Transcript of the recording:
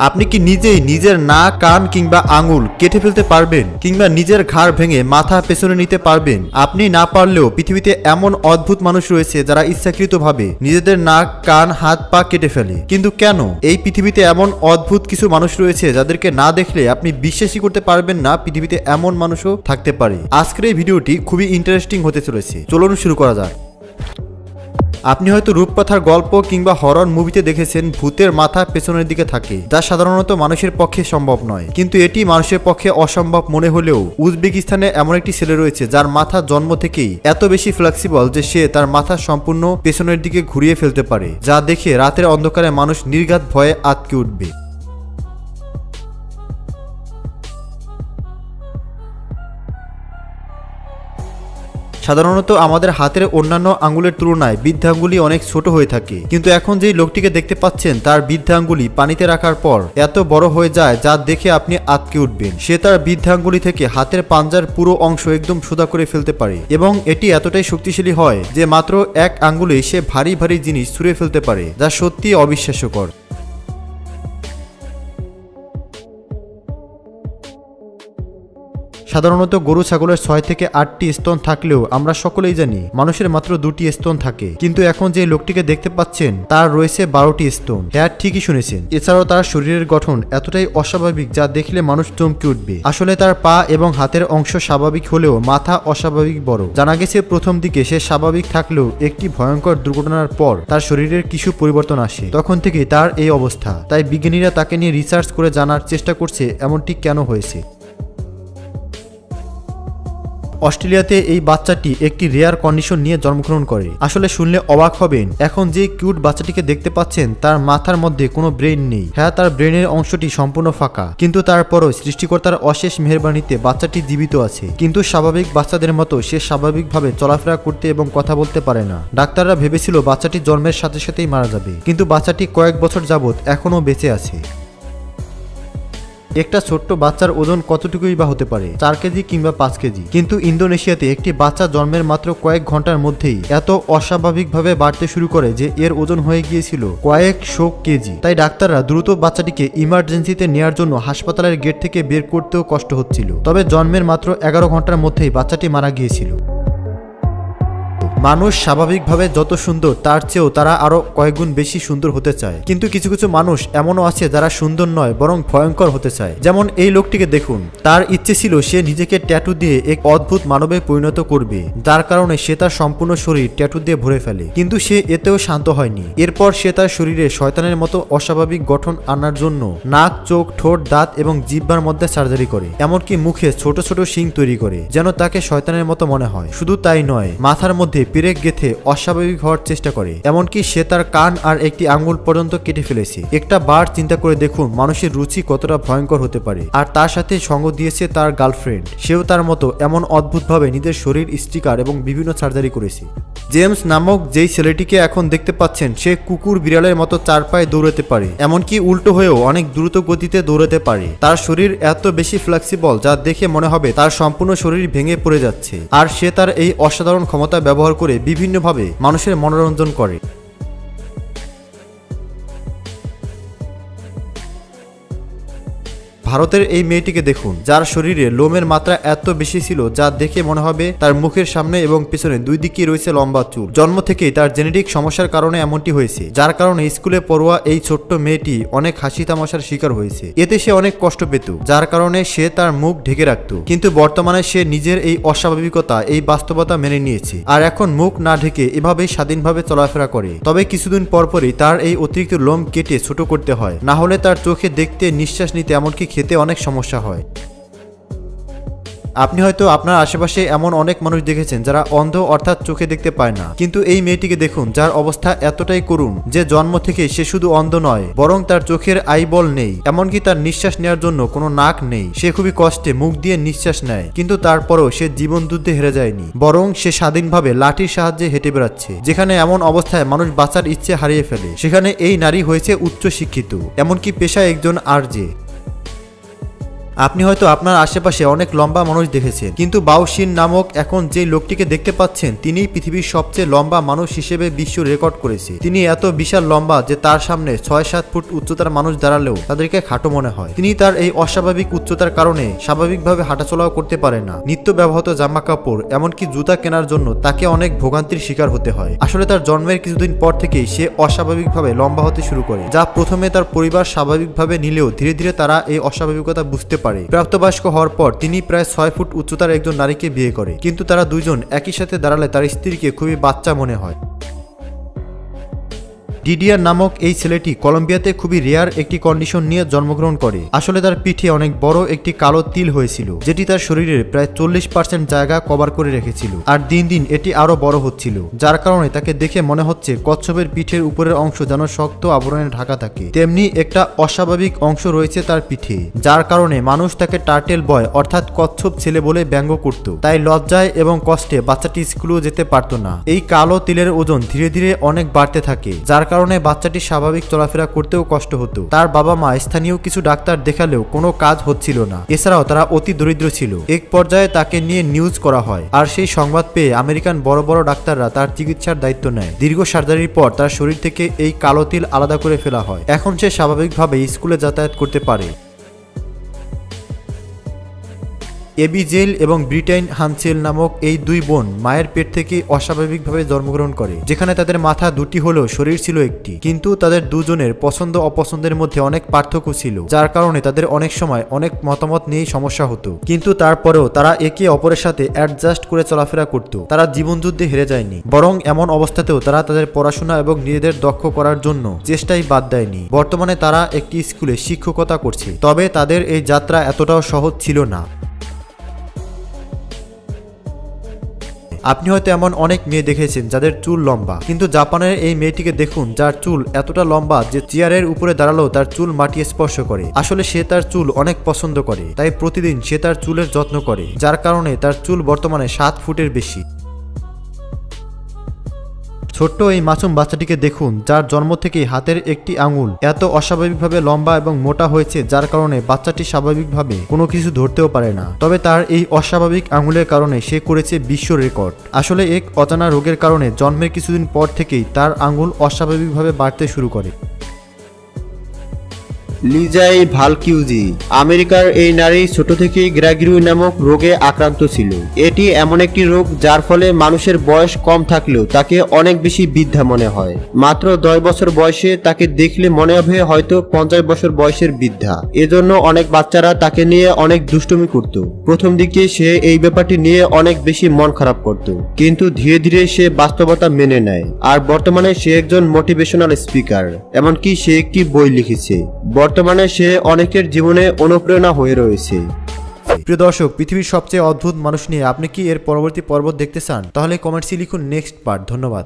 আপনি কি নিজেই নিজের নাক, কান কিংবা আঙুল কেটে ফেলতে পারবেন কিংবা নিজের ঘাড় ভেঙে মাথা পেছনে নিতে পারবেন? আপনি না পারলেও পৃথিবীতে এমন অদ্ভুত মানুষ রয়েছে যারা ইচ্ছাকৃতভাবে নিজেদের নাক, কান, হাত, পা কেটে ফেলে। কিন্তু কেন? এই পৃথিবীতে এমন অদ্ভুত কিছু মানুষ রয়েছে যাদেরকে না দেখলে আপনি বিশ্বাসই করতে পারবেন না পৃথিবীতে এমন মানুষও থাকতে পারে। আজকের এই ভিডিওটি খুবই ইন্টারেস্টিং হতে চলেছে। চলুন শুরু করা যাক। আপনি হয়তো রূপকথার গল্প কিংবা হরর মুভিতে দেখেছেন ভূতের মাথা পেছনের দিকে থাকে, যা সাধারণত মানুষের পক্ষে সম্ভব নয়। কিন্তু এটি মানুষের পক্ষে অসম্ভব মনে হলেও উজবেকিস্তানে এমন একটি ছেলে রয়েছে যার মাথা জন্ম থেকেই এত বেশি ফ্লেক্সিবল যে সে তার মাথা সম্পূর্ণ পেছনের দিকে ঘুরিয়ে ফেলতে পারে, যা দেখে রাতের অন্ধকারে মানুষ নির্ঘাত ভয়ে আঁতকে উঠবে। সাধারণত আমাদের হাতের অন্যান্য আঙ্গুলের তুলনায় বৃদ্ধাঙ্গুলি অনেক ছোট হয়ে থাকে, কিন্তু এখন যেই লোকটিকে দেখতে পাচ্ছেন তার বৃদ্ধাঙ্গুলি পানিতে রাখার পর এত বড় হয়ে যায় যা দেখে আপনি আঁতকে উঠবেন। সে তার বৃদ্ধাঙ্গুলি থেকে হাতের পাঞ্জার পুরো অংশ একদম সোজা করে ফেলতে পারে এবং এটি এতটাই শক্তিশালী হয় যে মাত্র এক আঙ্গুলে সে ভারী ভারী জিনিস ছুঁড়ে ফেলতে পারে, যা সত্যি অবিশ্বাস্যকর। সাধারণত গরু ছাগলের 6 থেকে 8টি স্তন থাকলেও আমরা সকলেই জানি মানুষের মাত্র 2টি স্তন থাকে, কিন্তু এখন যে লোকটিকে দেখতে পাচ্ছেন তার রয়েছে 12টি স্তন। হ্যাঁ, ঠিকই শুনেছেন। এছাড়াও তার শরীরের গঠন এতটাই অস্বাভাবিক যা দেখলে মানুষ চমকে উঠবে। আসলে তার পা এবং হাতের অংশ স্বাভাবিক হলেও মাথা অস্বাভাবিক বড়। জানা গেছে প্রথম দিকে সে স্বাভাবিক থাকলেও একটি ভয়ঙ্কর দুর্ঘটনার পর তার শরীরের কিছু পরিবর্তন আসে, তখন থেকেই তার এই অবস্থা। তাই বিজ্ঞানীরা তাকে নিয়ে রিসার্চ করে জানার চেষ্টা করছে এমনটি কেন হয়েছে। অস্ট্রেলিয়াতে এই বাচ্চাটি একটি রেয়ার কন্ডিশন নিয়ে জন্মগ্রহণ করে। আসলে শুনলে অবাক হবেন, এখন যে কিউট বাচ্চাটিকে দেখতে পাচ্ছেন তার মাথার মধ্যে কোনো ব্রেন নেই। হ্যাঁ, তার ব্রেনের অংশটি সম্পূর্ণ ফাঁকা, কিন্তু তারপরও সৃষ্টিকর্তার অশেষ মেহেরবানিতে বাচ্চাটি জীবিত আছে। কিন্তু স্বাভাবিক বাচ্চাদের মতো সে স্বাভাবিকভাবে চলাফেরা করতে এবং কথা বলতে পারে না। ডাক্তাররা ভেবেছিল বাচ্চাটি জন্মের সাথে সাথেই মারা যাবে, কিন্তু বাচ্চাটি কয়েক বছর যাবৎ এখনও বেঁচে আছে। একটা ছোট্ট বাচ্চার ওজন কতটুকুই বা হতে পারে, 4 কেজি কিংবা 5 কেজি। কিন্তু ইন্দোনেশিয়াতে একটি বাচ্চা জন্মের মাত্র কয়েক ঘন্টার মধ্যেই এত অস্বাভাবিকভাবে বাড়তে শুরু করে যে এর ওজন হয়ে গিয়েছিল কয়েকশো কেজি। তাই ডাক্তাররা দ্রুত বাচ্চাটিকে ইমার্জেন্সিতে নেওয়ার জন্য হাসপাতালের গেট থেকে বের করতেও কষ্ট হচ্ছিল। তবে জন্মের মাত্র 11 ঘন্টার মধ্যেই বাচ্চাটি মারা গিয়েছিল। মানুষ স্বাভাবিকভাবে যত সুন্দর তার চেয়েও তারা আরো কয়েকগুণ বেশি সুন্দর হতে চায়, কিন্তু কিছু কিছু মানুষ এমনও আছে যারা সুন্দর নয় বরং ভয়ঙ্কর হতে চায়। যেমন এই লোকটিকে দেখুন, তার ইচ্ছে ছিল সে নিজেকে ট্যাটু দিয়ে এক অদ্ভুত মানবে পরিণত করবে, যার কারণে সে তার সম্পূর্ণ শরীর ট্যাটু দিয়ে ভরে ফেলে। কিন্তু সে এতেও শান্ত হয়নি। এরপর সে তার শরীরে শয়তানের মতো অস্বাভাবিক গঠন আনার জন্য নাক, চোখ, ঠোঁট, দাঁত এবং জিহ্বার মধ্যে সার্জারি করে, এমনকি মুখে ছোট ছোট শিং তৈরি করে যেন তাকে শয়তানের মতো মনে হয়। শুধু তাই নয়, মাথার মধ্যে পেরেক গেথে অস্বাভাবিক হওয়ার চেষ্টা করে, এমনকি সে তার কান আর একটি আঙ্গুল পর্যন্ত কেটে ফেলেছে। একটা বার চিন্তা করে দেখুন মানুষের রুচি কতটা ভয়ঙ্কর হতে পারে। আর তার সাথে সঙ্গ দিয়েছে তার গার্লফ্রেন্ড, সেও তার মতো এমন অদ্ভুতভাবে নিজের শরীর স্টিকার এবং বিভিন্ন সার্জারি করেছে। জেমস নামক যেই ছেলেটিকে এখন দেখতে পাচ্ছেন সে কুকুর বিড়ালের মতো 4 পায়ে দৌড়াতে পারে, এমনকি উল্টো হয়েও অনেক দ্রুত গতিতে দৌড়াতে পারে। তার শরীর এত বেশি ফ্লেক্সিবল যা দেখে মনে হবে তার সম্পূর্ণ শরীর ভেঙে পড়ে যাচ্ছে। আর সে তার এই অসাধারণ ক্ষমতা ব্যবহার করে বিভিন্নভাবে মানুষের মনোরঞ্জন করে। ভারতের এই মেয়েটিকে দেখুন, যার শরীরে লোমের মাত্রা এত বেশি ছিল যা দেখে মনে হবে তার মুখের সামনে এবং পিছনে 2 দিকেই রয়েছে লম্বা চুল। জন্ম থেকেই তার জেনেটিক সমস্যার কারণে এমনটি হয়েছে, যার কারণে স্কুলে পড়ুয়া এই ছোট্ট মেয়েটি অনেক হাসি তামাশার শিকার হয়েছে। এতে সে অনেক কষ্ট পেত, যার কারণে সে তার মুখ ঢেকে রাখত। কিন্তু বর্তমানে সে নিজের এই অস্বাভাবিকতা, এই বাস্তবতা মেনে নিয়েছে আর এখন মুখ না ঢেকে এভাবেই স্বাধীনভাবে চলাফেরা করে। তবে কিছুদিন পরপরই তার এই অতিরিক্ত লোম কেটে ছোট করতে হয়, না হলে তার চোখে দেখতে, নিঃশ্বাস নিতে, এমনকি খেতে অনেক সমস্যা হয়। আপনি হয়তো আপনার আশেপাশে এমন অনেক মানুষ দেখেছেন যারা অন্ধ, অর্থাৎ চোখে দেখতে পায় না। কিন্তু এই মেয়েটিকে দেখুন, যার অবস্থা এতটাই করুণ যে জন্ম থেকে সে শুধু অন্ধ নয় বরং তার চোখের আইবল নেই, এমনকি তার নিঃশ্বাস নেওয়ার জন্য কোনো নাক নেই। সে খুবই কষ্টে মুখ দিয়ে নিঃশ্বাস নেয়, কিন্তু তারপরও সে জীবন যুদ্ধে হেরে যায়নি, বরং সে স্বাধীনভাবে লাঠির সাহায্যে হেঁটে বেড়াচ্ছে। যেখানে এমন অবস্থায় মানুষ বাঁচার ইচ্ছে হারিয়ে ফেলে, সেখানে এই নারী হয়েছে উচ্চ শিক্ষিত, এমনকি পেশায় একজন আরজে। আপনি হয়তো আপনার আশেপাশে অনেক লম্বা মানুষ দেখেছেন, কিন্তু বাও শিন নামক এখন যে লোকটিকে দেখতে পাচ্ছেন তিনি পৃথিবীর সবচেয়ে লম্বা মানুষ হিসেবে বিশ্ব রেকর্ড করেছে। তিনি এত বিশাল লম্বা যে তার সামনে 6-7 ফুট উচ্চতার মানুষ দাঁড়ালেও তাদেরকে খাটো মনে হয়। তিনি তার এই অস্বাভাবিক উচ্চতার কারণে স্বাভাবিকভাবে হাঁটাচলাও করতে পারে না। নিত্য ব্যবহৃত জামা কাপড় এমনকি জুতা কেনার জন্য তাকে অনেক ভোগান্তির শিকার হতে হয়। আসলে তার জন্মের কিছুদিন পর থেকেই সে অস্বাভাবিকভাবে লম্বা হতে শুরু করে, যা প্রথমে তার পরিবার স্বাভাবিকভাবে নিলেও ধীরে ধীরে তারা এই অস্বাভাবিকতা বুঝতে পারে। প্রাপ্তবয়স্ক হওয়ার পর তিনি প্রায় 6 ফুট উচ্চতার একজন নারীকে বিয়ে করে, কিন্তু তারা দুইজন একই সাথে দাঁড়ালে তার স্ত্রীকে খুবই বাচ্চা মনে হয়। ডিডিআর নামক এই ছেলেটি কলম্বিয়াতে খুবই রেয়ার একটি কন্ডিশন নিয়ে জন্মগ্রহণ করে। আসলে তার পিঠে অনেক বড় একটি কালো তিল হয়েছিল, যেটি তার শরীরের প্রায় 40% জায়গা কভার করে রেখেছিল, আর দিন দিন এটি আরো বড় হচ্ছিল, যার কারণে তাকে দেখে মনে হচ্ছে কচ্ছপের পিঠের উপরের অংশ যেন শক্ত আবরণে ঢাকা থাকে। তেমনি একটা অস্বাভাবিক অংশ রয়েছে তার পিঠে, যার কারণে মানুষ তাকে টার্টেল বয় অর্থাৎ কচ্ছপ ছেলে বলে ব্যঙ্গ করত। তাই লজ্জায় এবং কষ্টে বাচ্চাটি স্কুলেও যেতে পারত না। এই কালো তিলের ওজন ধীরে ধীরে অনেক বাড়তে থাকে, যার কারণে বাচ্চাটি স্বাভাবিক চলাফেরা করতেও কষ্ট হতো। তার বাবা মা স্থানীয় কিছু ডাক্তার দেখালেও কোনো কাজ হচ্ছিল না। এছাড়াও তারা অতি দরিদ্র ছিল। এক পর্যায়ে তাকে নিয়ে নিউজ করা হয়, আর সেই সংবাদ পেয়ে আমেরিকান বড় বড় ডাক্তাররা তার চিকিৎসার দায়িত্ব নেয়। দীর্ঘ সার্জারির পর তার শরীর থেকে এই কালো তিল আলাদা করে ফেলা হয়। এখন সে স্বাভাবিকভাবে স্কুলে যাতায়াত করতে পারে। এবিজেল এবং ব্রিটাইন হানসেল নামক এই দুই বোন মায়ের পেট থেকে অস্বাভাবিকভাবে জন্মগ্রহণ করে, যেখানে তাদের মাথা দুটি হলেও শরীর ছিল একটি। কিন্তু তাদের দুজনের পছন্দ অপছন্দের মধ্যে অনেক পার্থক্য ছিল, যার কারণে তাদের অনেক সময় অনেক মতামত নিয়েই সমস্যা হতো। কিন্তু তারপরেও তারা একে অপরের সাথে অ্যাডজাস্ট করে চলাফেরা করত। তারা জীবনযুদ্ধে হেরে যায়নি, বরং এমন অবস্থাতেও তারা তাদের পড়াশোনা এবং নিজেদের দক্ষ করার জন্য চেষ্টাই বাদ দেয়নি। বর্তমানে তারা একটি স্কুলে শিক্ষকতা করছে, তবে তাদের এই যাত্রা এতটাও সহজ ছিল না। আপনি হয়তো এমন অনেক মেয়ে দেখেছেন যাদের চুল লম্বা, কিন্তু জাপানের এই মেয়েটিকে দেখুন যার চুল এতটা লম্বা যে চেয়ারের উপরে দাঁড়ালেও তার চুল মাটি স্পর্শ করে। আসলে সে তার চুল অনেক পছন্দ করে, তাই প্রতিদিন সে তার চুলের যত্ন করে, যার কারণে তার চুল বর্তমানে 7 ফুটের বেশি। ছোট্ট এই মাসুম বাচ্চাটিকে দেখুন যার জন্ম থেকেই হাতের একটি আঙুল এত অস্বাভাবিকভাবে লম্বা এবং মোটা হয়েছে, যার কারণে বাচ্চাটি স্বাভাবিকভাবে কোনো কিছু ধরতেও পারে না। তবে তার এই অস্বাভাবিক আঙুলের কারণে সে করেছে বিশ্ব রেকর্ড। আসলে এক অজানা রোগের কারণে জন্মের কিছুদিন পর থেকেই তার আঙুল অস্বাভাবিকভাবে বাড়তে শুরু করে। লিজাই ভালকিউজি আমেরিকার এই নারী ছোট থেকেই গ্র্যাগরি নামক রোগে আক্রান্ত ছিল। এটি এমন একটি রোগ যার ফলে মানুষের বয়স কম থাকলেও তাকে অনেক বেশি বৃদ্ধা মনে হয়। মাত্র 10 বছর বয়সে তাকে দেখলে মনে হবে হয়তো 50 বছর বয়সের বৃদ্ধা। এজন্য অনেক বাচ্চারা তাকে নিয়ে অনেক দুষ্টুমি করত। প্রথম দিকে সে এই ব্যাপারটি নিয়ে অনেক বেশি মন খারাপ করত, কিন্তু ধীরে ধীরে সে বাস্তবতা মেনে নেয়। আর বর্তমানে সে একজন মোটিভেশনাল স্পিকার, এমনকি সে একটি বই লিখেছে। বর্তমানে সে অনেকের জীবনে অনুপ্রেরণা হয়ে রয়েছে। প্রিয় দর্শক, পৃথিবীর সবচেয়ে অদ্ভুত মানুষ নিয়ে আপনি কি এর পরবর্তী পর্ব দেখতে চান? তাহলে কমেন্টসে লিখুন নেক্সট পার্ট। ধন্যবাদ।